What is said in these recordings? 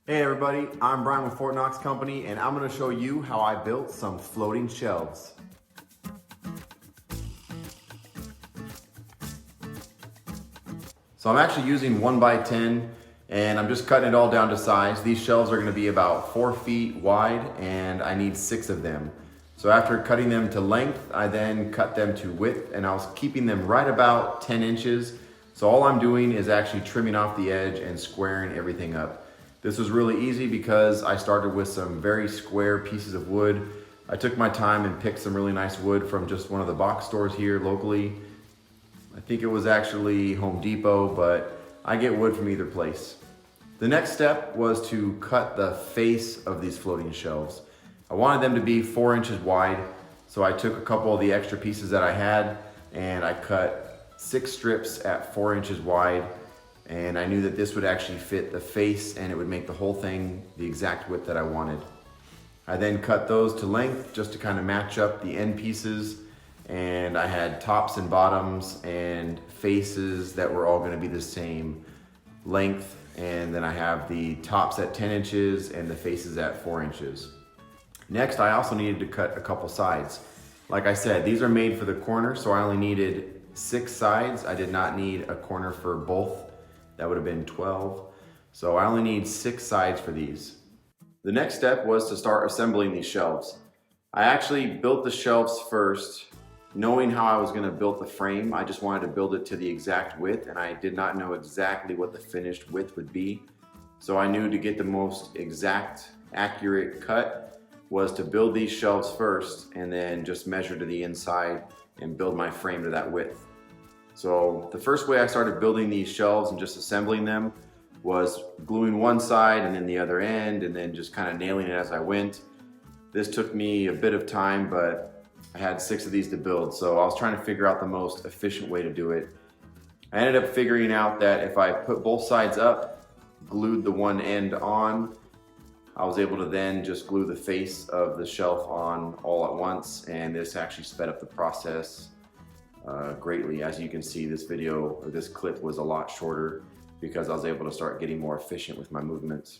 Hey everybody, I'm Brian with Knox Company, and I'm going to show you how I built some floating shelves. So I'm actually using 1x10 and I'm just cutting it all down to size. These shelves are going to be about 4 feet wide and I need 6 of them. So after cutting them to length, I then cut them to width, and I was keeping them right about 10 inches. So all I'm doing is actually trimming off the edge and squaring everything up. This was really easy because I started with some very square pieces of wood. I took my time and picked some really nice wood from just one of the box stores here locally. I think it was actually Home Depot, but I get wood from either place. The next step was to cut the face of these floating shelves. I wanted them to be 4 inches wide, so I took a couple of the extra pieces that I had and I cut 6 strips at 4 inches wide, and I knew that this would actually fit the face and it would make the whole thing the exact width that I wanted. I then cut those to length just to kind of match up the end pieces, and I had tops and bottoms and faces that were all going to be the same length, and then I have the tops at 10 inches and the faces at 4 inches. Next, I also needed to cut a couple sides. Like I said, these are made for the corner, so I only needed 6 sides. I did not need a corner for both. That would have been 12. So I only need 6 sides for these. The next step was to start assembling these shelves. I actually built the shelves first, knowing how I was going to build the frame. I just wanted to build it to the exact width, and I did not know exactly what the finished width would be. So I knew to get the most exact, accurate cut was to build these shelves first and then just measure to the inside and build my frame to that width. So the first way I started building these shelves and just assembling them was gluing one side and then the other end, and then just kind of nailing it as I went. This took me a bit of time, but I had 6 of these to build, so I was trying to figure out the most efficient way to do it. I ended up figuring out that if I put both sides up, glued the one end on, I was able to then just glue the face of the shelf on all at once, and this actually sped up the process greatly. As you can see, this video or this clip was a lot shorter because I was able to start getting more efficient with my movements.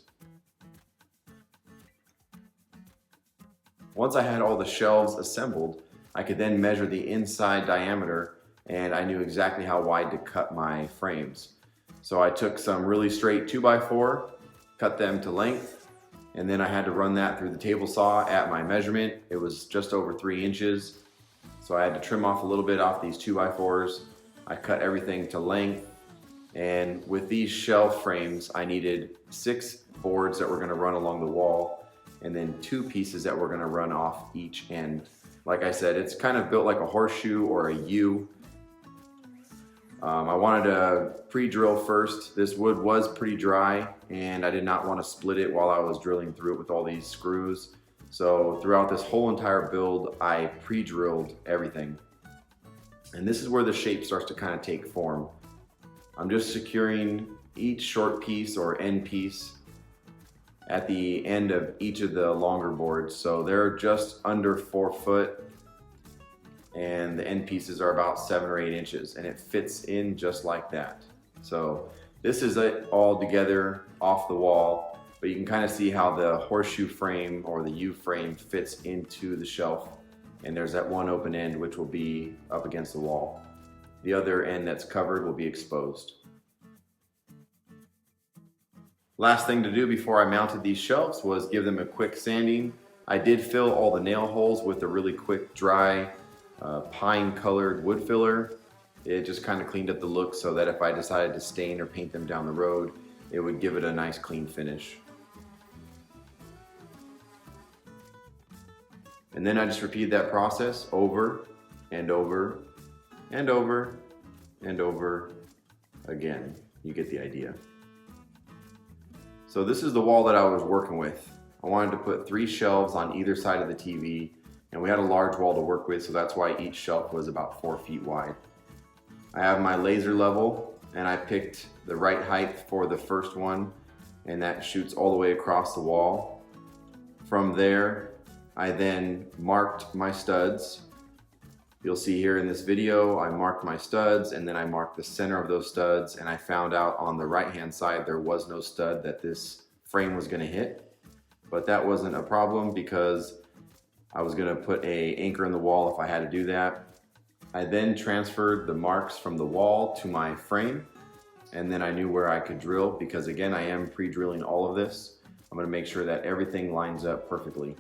Once I had all the shelves assembled, I could then measure the inside diameter, and I knew exactly how wide to cut my frames. So I took some really straight 2x4, cut them to length, and then I had to run that through the table saw at my measurement. It was just over 3 inches. So I had to trim off a little bit off these 2x4s. I cut everything to length. And with these shelf frames, I needed 6 boards that were gonna run along the wall, and then 2 pieces that were gonna run off each end. Like I said, it's kind of built like a horseshoe or a U. I wanted to pre-drill first. This wood was pretty dry, and I did not want to split it while I was drilling through it with all these screws. So throughout this whole entire build, I pre-drilled everything. And this is where the shape starts to kind of take form. I'm just securing each short piece or end piece at the end of each of the longer boards. So they're just under 4 foot, and the end pieces are about 7 or 8 inches, and it fits in just like that. So this is it all together off the wall, but you can kind of see how the horseshoe frame or the U frame fits into the shelf, and there's that one open end which will be up against the wall. The other end that's covered will be exposed. Last thing to do before I mounted these shelves was give them a quick sanding. I did fill all the nail holes with a really quick dry pine colored wood filler. It just kind of cleaned up the look so that if I decided to stain or paint them down the road, it would give it a nice clean finish. And then I just repeated that process over and over and over and over again. You get the idea. So this is the wall that I was working with. I wanted to put 3 shelves on either side of the TV, and we had a large wall to work with, so that's why each shelf was about 4 feet wide. I have my laser level, and I picked the right height for the first one, and that shoots all the way across the wall. From there, I then marked my studs. You'll see here in this video, I marked my studs, and then I marked the center of those studs, and I found out on the right hand side there was no stud that this frame was gonna hit, but that wasn't a problem because I was gonna put a anchor in the wall if I had to do that. I then transferred the marks from the wall to my frame, and then I knew where I could drill because again, I am pre-drilling all of this. I'm gonna make sure that everything lines up perfectly.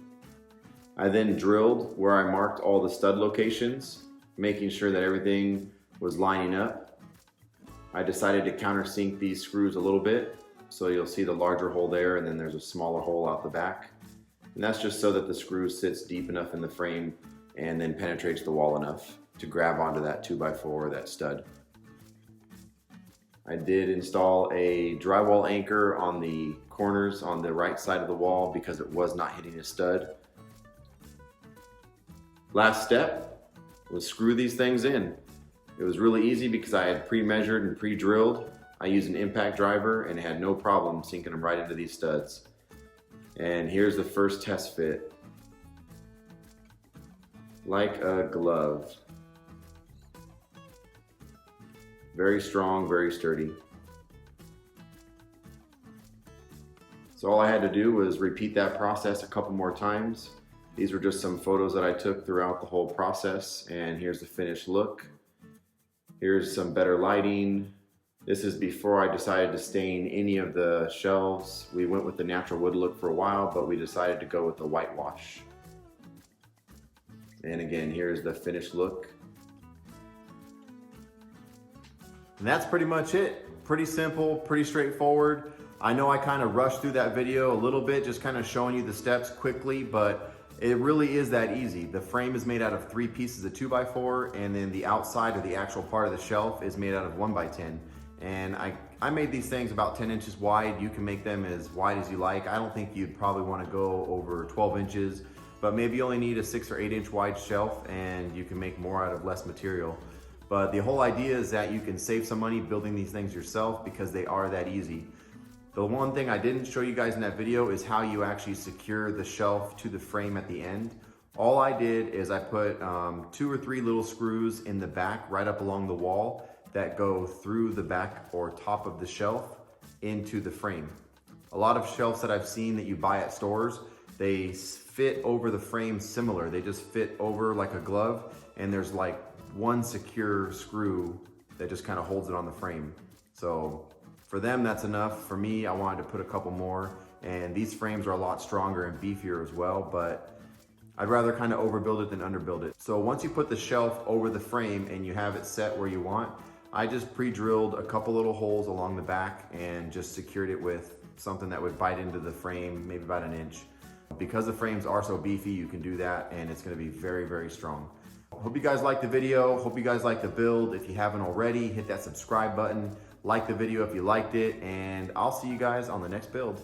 I then drilled where I marked all the stud locations, making sure that everything was lining up. I decided to countersink these screws a little bit, so you'll see the larger hole there and then there's a smaller hole out the back. And that's just so that the screw sits deep enough in the frame and then penetrates the wall enough to grab onto that 2x4 or that stud. I did install a drywall anchor on the corners on the right side of the wall because it was not hitting a stud. Last step was screw these things in. It was really easy because I had pre-measured and pre-drilled. I used an impact driver and had no problem sinking them right into these studs. And here's the first test fit. Like a glove. Very strong, very sturdy. So all I had to do was repeat that process a couple more times. These were just some photos that I took throughout the whole process, and here's the finished look. Here's some better lighting. This is before I decided to stain any of the shelves. We went with the natural wood look for a while, but we decided to go with the whitewash. And again, here's the finished look. And that's pretty much it. Pretty simple, pretty straightforward. I know I kind of rushed through that video a little bit, just kind of showing you the steps quickly, but it really is that easy. The frame is made out of 3 pieces of 2x4, and then the outside or the actual part of the shelf is made out of 1x10. And I made these things about 10 inches wide. You can make them as wide as you like. I don't think you'd probably want to go over 12 inches, but maybe you only need a 6 or 8 inch wide shelf and you can make more out of less material. But the whole idea is that you can save some money building these things yourself because they are that easy. The one thing I didn't show you guys in that video is how you actually secure the shelf to the frame at the end. All I did is I put 2 or 3 little screws in the back right up along the wall that go through the back or top of the shelf into the frame. A lot of shelves that I've seen that you buy at stores, they fit over the frame similar. They just fit over like a glove, and there's like one secure screw that just kind of holds it on the frame. So for them, that's enough. For me, I wanted to put a couple more, and these frames are a lot stronger and beefier as well, but I'd rather kind of overbuild it than underbuild it. So once you put the shelf over the frame and you have it set where you want, I just pre-drilled a couple little holes along the back and just secured it with something that would bite into the frame, maybe about 1 inch. Because the frames are so beefy, you can do that, and it's gonna be very, very strong. Hope you guys liked the video. Hope you guys liked the build. If you haven't already, hit that subscribe button. Like the video if you liked it, and I'll see you guys on the next build.